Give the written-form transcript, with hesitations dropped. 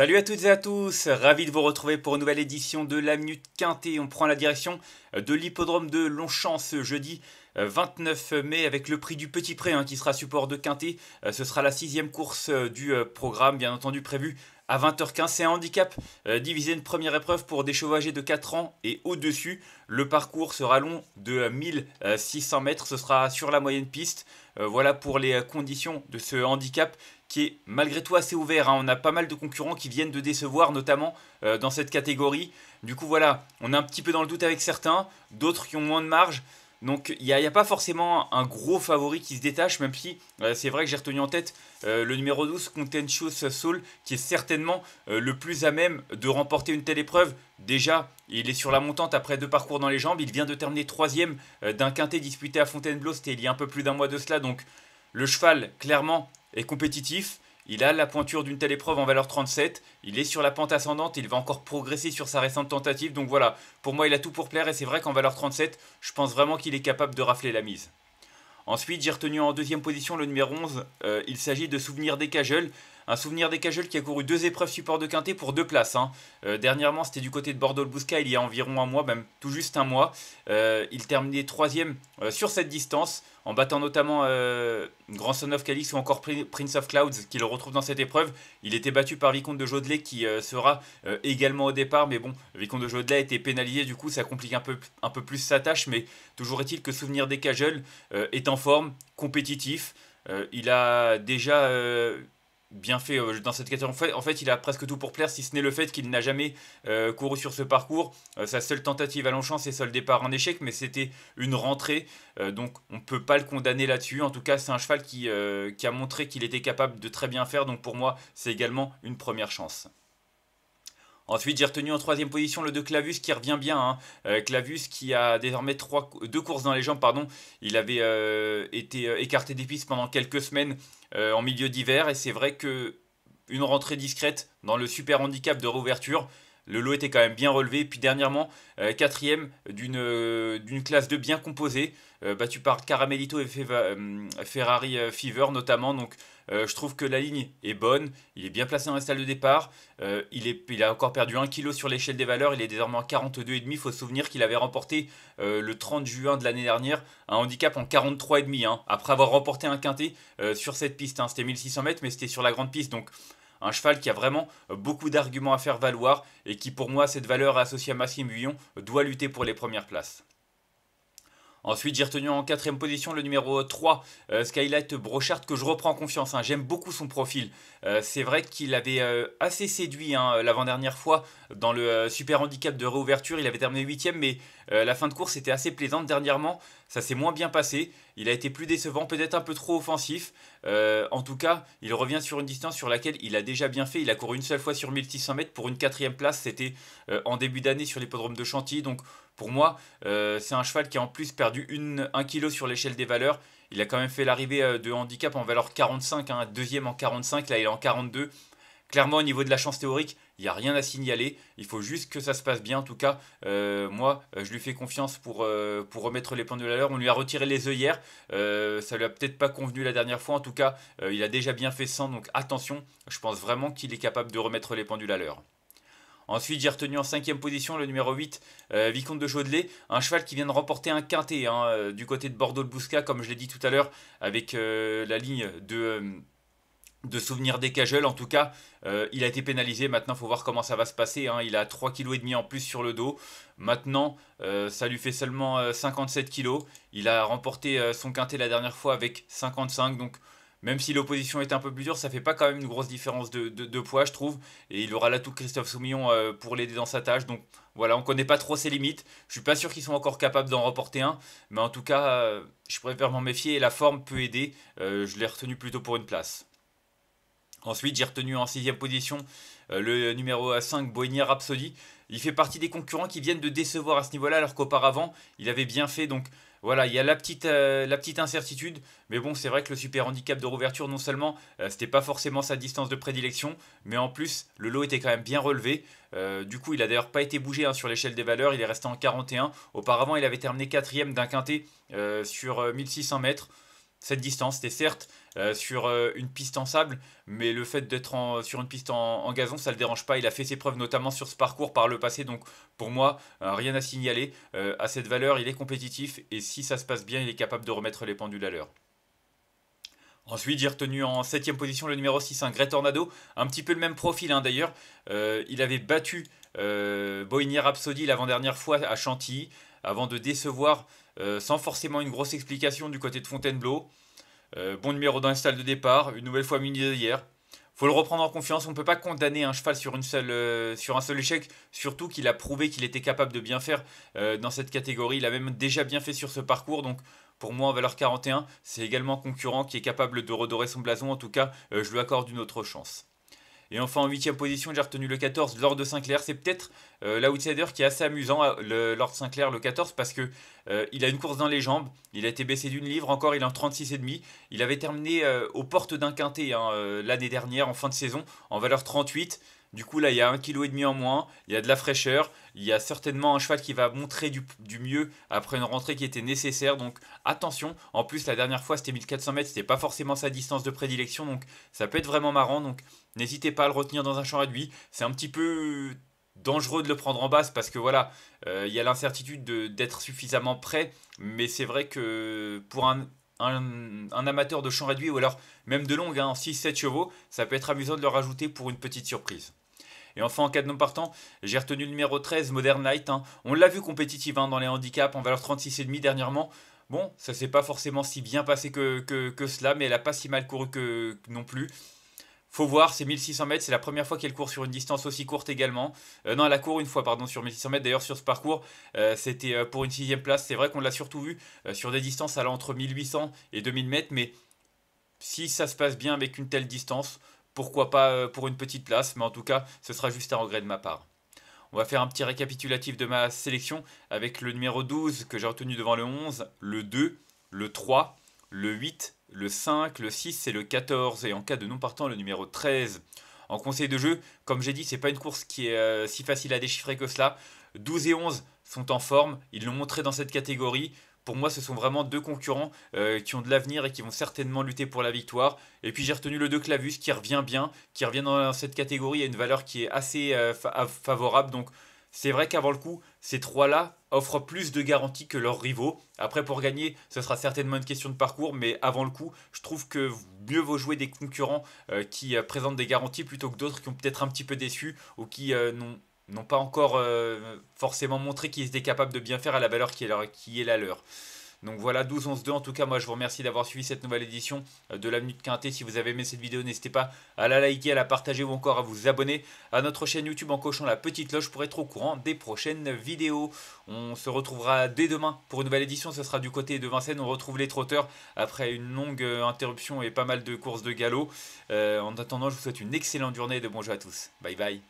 Salut à toutes et à tous, ravi de vous retrouver pour une nouvelle édition de la Minute Quintet. On prend la direction de l'hippodrome de Longchamp ce jeudi 29 mai avec le prix du Petit Pré qui sera support de Quintet. Ce sera la sixième course du programme, bien entendu prévue à 20h15. C'est un handicap divisé une première épreuve pour des chevaux âgés de 4 ans et au-dessus. Le parcours sera long de 1600 mètres, ce sera sur la moyenne piste. Voilà pour les conditions de ce handicap qui est malgré tout assez ouvert. On a pas mal de concurrents qui viennent de décevoir, notamment dans cette catégorie. Du coup, voilà, on est un petit peu dans le doute avec certains, d'autres qui ont moins de marge. Donc, il n'y a pas forcément un gros favori qui se détache, même si c'est vrai que j'ai retenu en tête le numéro 12, Contentious Soul, qui est certainement le plus à même de remporter une telle épreuve. Déjà, il est sur la montante après 2 parcours dans les jambes. Il vient de terminer 3e d'un quintet disputé à Fontainebleau. C'était il y a un peu plus d'un mois de cela. Donc, le cheval, clairement, est compétitif. Il a la pointure d'une telle épreuve en valeur 37. Il est sur la pente ascendante. Il va encore progresser sur sa récente tentative. Donc voilà, pour moi, il a tout pour plaire. Et c'est vrai qu'en valeur 37, je pense vraiment qu'il est capable de rafler la mise. Ensuite, j'ai retenu en deuxième position le numéro 11. Il s'agit de Souvenir des Cageul. Un Souvenir des Cageul qui a couru 2 épreuves support de quintet pour 2 places. Dernièrement, c'était du côté de Bordeaux-le-Bouscat il y a environ un mois, même tout juste un mois. Il terminait 3e sur cette distance, en battant notamment Grand Son of Calix ou encore Prince of Clouds, qui le retrouve dans cette épreuve. Il était battu par Vicomte de Jodelet, qui sera également au départ. Mais bon, Vicomte de Jodelet a été pénalisé, du coup ça complique un peu plus sa tâche. Mais toujours est-il que Souvenir des Cageul est en forme, compétitif. Il a déjà bien fait dans cette catégorie. En fait, il a presque tout pour plaire, si ce n'est le fait qu'il n'a jamais couru sur ce parcours. Sa seule tentative à Longchamp, c'est seul départ en échec, mais c'était une rentrée. Donc, on ne peut pas le condamner là-dessus. En tout cas, c'est un cheval qui a montré qu'il était capable de très bien faire. Donc, pour moi, c'est également une première chance. Ensuite, j'ai retenu en troisième position le de Clavus qui revient bien. Clavus qui a désormais 2 courses dans les jambes. Pardon. Il avait été écarté des pistes pendant quelques semaines en milieu d'hiver. Et c'est vrai que une rentrée discrète dans le super handicap de réouverture. Le lot était quand même bien relevé. Puis dernièrement, quatrième d'une classe 2 bien composée, battu par Caramelito et Ferrari Fever notamment. Donc je trouve que la ligne est bonne. Il est bien placé dans les stalles de départ. Il a encore perdu 1 kg sur l'échelle des valeurs. Il est désormais en 42,5. Il faut se souvenir qu'il avait remporté le 30 juin de l'année dernière un handicap en 43,5. Après avoir remporté un quintet sur cette piste. C'était 1600 mètres, mais c'était sur la grande piste. Donc un cheval qui a vraiment beaucoup d'arguments à faire valoir et qui, pour moi, cette valeur associée à Maxime Buyon, doit lutter pour les premières places. Ensuite, j'ai retenu en quatrième position le numéro 3, Skylight Brochard, que je reprends en confiance. J'aime beaucoup son profil. C'est vrai qu'il avait assez séduit l'avant-dernière fois dans le super handicap de réouverture. Il avait terminé 8ème, mais la fin de course était assez plaisante. Dernièrement, ça s'est moins bien passé. Il a été plus décevant, peut-être un peu trop offensif. En tout cas, il revient sur une distance sur laquelle il a déjà bien fait. Il a couru une seule fois sur 1600 mètres pour une 4ème place. C'était en début d'année sur l'hippodrome de Chantilly. Donc pour moi, c'est un cheval qui a en plus perdu 1 kg sur l'échelle des valeurs. Il a quand même fait l'arrivée de handicap en valeur 45, deuxième en 45, là il est en 42. Clairement, au niveau de la chance théorique, il n'y a rien à signaler. Il faut juste que ça se passe bien. En tout cas, moi, je lui fais confiance pour remettre les pendules à l'heure. On lui a retiré les œillères. Ça lui a peut-être pas convenu la dernière fois. En tout cas, il a déjà bien fait 100. Donc attention, je pense vraiment qu'il est capable de remettre les pendules à l'heure. Ensuite, j'ai retenu en 5ème position le numéro 8, Vicomte de Jodelet, un cheval qui vient de remporter un quintet du côté de Bordeaux-le-Bouscat, comme je l'ai dit tout à l'heure, avec la ligne de Souvenir des Cageul. En tout cas, il a été pénalisé. Maintenant, il faut voir comment ça va se passer. Il a 3,5 kg en plus sur le dos. Maintenant, ça lui fait seulement 57 kg. Il a remporté son quintet la dernière fois avec 55. Donc, même si l'opposition est un peu plus dure, ça fait pas quand même une grosse différence de poids, je trouve. Et il aura l'atout de Christophe Soumillon pour l'aider dans sa tâche. Donc voilà, on connaît pas trop ses limites. Je suis pas sûr qu'ils sont encore capables d'en remporter un. Mais en tout cas, je préfère m'en méfier et la forme peut aider. Je l'ai retenu plutôt pour une place. Ensuite, j'ai retenu en 6ème position le numéro 5, Bohemian Rhapsody. Il fait partie des concurrents qui viennent de décevoir à ce niveau-là, alors qu'auparavant, il avait bien fait. Donc voilà, il y a la petite incertitude. Mais bon, c'est vrai que le super handicap de réouverture, non seulement c'était pas forcément sa distance de prédilection, mais en plus, le lot était quand même bien relevé. Du coup, il a d'ailleurs pas été bougé sur l'échelle des valeurs. Il est resté en 41. Auparavant, il avait terminé 4ème d'un quintet sur 1600 mètres. cette distance. C'était certes sur une piste en sable, mais le fait d'être sur une piste en gazon, ça ne le dérange pas. Il a fait ses preuves notamment sur ce parcours par le passé, donc pour moi, rien à signaler. À cette valeur, il est compétitif et si ça se passe bien, il est capable de remettre les pendules à l'heure. Ensuite, j'ai retenu en 7ème position le numéro 6, un Grey Tornado. Un petit peu le même profil hein, d'ailleurs. Il avait battu Bohemian Rhapsody l'avant-dernière fois à Chantilly, avant de décevoir sans forcément une grosse explication du côté de Fontainebleau. Bon numéro dans l'install de départ, une nouvelle fois muni hier. Faut le reprendre en confiance, on ne peut pas condamner un cheval sur sur un seul échec, surtout qu'il a prouvé qu'il était capable de bien faire dans cette catégorie. Il a même déjà bien fait sur ce parcours, donc pour moi en valeur 41, c'est également un concurrent qui est capable de redorer son blason. En tout cas, je lui accorde une autre chance. Et enfin en 8ème position, j'ai retenu le 14, Lord de Sinclair. C'est peut-être l'outsider qui est assez amusant, le Lord Sinclair, le 14, parce que il a une course dans les jambes. Il a été baissé d'une livre, encore il est en 36,5. Il avait terminé aux portes d'un quintet hein, l'année dernière, en fin de saison, en valeur 38. Du coup, là, il y a 1,5 kg en moins, il y a de la fraîcheur, il y a certainement un cheval qui va montrer du mieux après une rentrée qui était nécessaire. Donc, attention. En plus, la dernière fois, c'était 1400 mètres, c'était pas forcément sa distance de prédilection, donc ça peut être vraiment marrant. Donc, n'hésitez pas à le retenir dans un champ réduit. C'est un petit peu dangereux de le prendre en basse parce que voilà, il y a l'incertitude d'être suffisamment prêt, mais c'est vrai que pour un amateur de champ réduit ou alors même de longue, hein, 6-7 chevaux, ça peut être amusant de le rajouter pour une petite surprise. Et enfin, en cas de non partant, j'ai retenu le numéro 13, Modern Light. Hein. On l'a vu compétitive hein, dans les handicaps en valeur 36,5 dernièrement. Bon, ça s'est pas forcément si bien passé que cela, mais elle a pas si mal couru non plus. Faut voir, c'est 1600 mètres, c'est la première fois qu'elle court sur une distance aussi courte également. Non, elle a couru une fois, pardon, sur 1600 mètres. D'ailleurs, sur ce parcours, c'était pour une 6ème place. C'est vrai qu'on l'a surtout vu sur des distances allant entre 1800 et 2000 mètres, mais si ça se passe bien avec une telle distance, pourquoi pas pour une petite place, mais en tout cas, ce sera juste un regret de ma part. On va faire un petit récapitulatif de ma sélection avec le numéro 12 que j'ai retenu devant le 11, le 2, le 3, le 8, le 5, le 6 et le 14. Et en cas de non partant, le numéro 13. En conseil de jeu, comme j'ai dit, c'est pas une course qui est si facile à déchiffrer que cela. 12 et 11 sont en forme, ils l'ont montré dans cette catégorie. Pour moi, ce sont vraiment deux concurrents qui ont de l'avenir et qui vont certainement lutter pour la victoire. Et puis j'ai retenu le 2 Clavus qui revient bien, qui revient dans cette catégorie à une valeur qui est assez favorable. Donc c'est vrai qu'avant le coup, ces trois-là offrent plus de garanties que leurs rivaux. Après, pour gagner, ce sera certainement une question de parcours, mais avant le coup, je trouve que mieux vaut jouer des concurrents qui présentent des garanties plutôt que d'autres qui ont peut-être un petit peu déçu ou qui n'ont pas encore forcément montré qu'ils étaient capables de bien faire à la valeur qui est la leur. Donc voilà, 12-11-2. En tout cas, moi je vous remercie d'avoir suivi cette nouvelle édition de la Minute Quintet. Si vous avez aimé cette vidéo, n'hésitez pas à la liker, à la partager ou encore à vous abonner à notre chaîne YouTube en cochant la petite cloche pour être au courant des prochaines vidéos. On se retrouvera dès demain pour une nouvelle édition. Ce sera du côté de Vincennes. On retrouve les trotteurs après une longue interruption et pas mal de courses de galop. En attendant, je vous souhaite une excellente journée et de bons jeux à tous. Bye bye.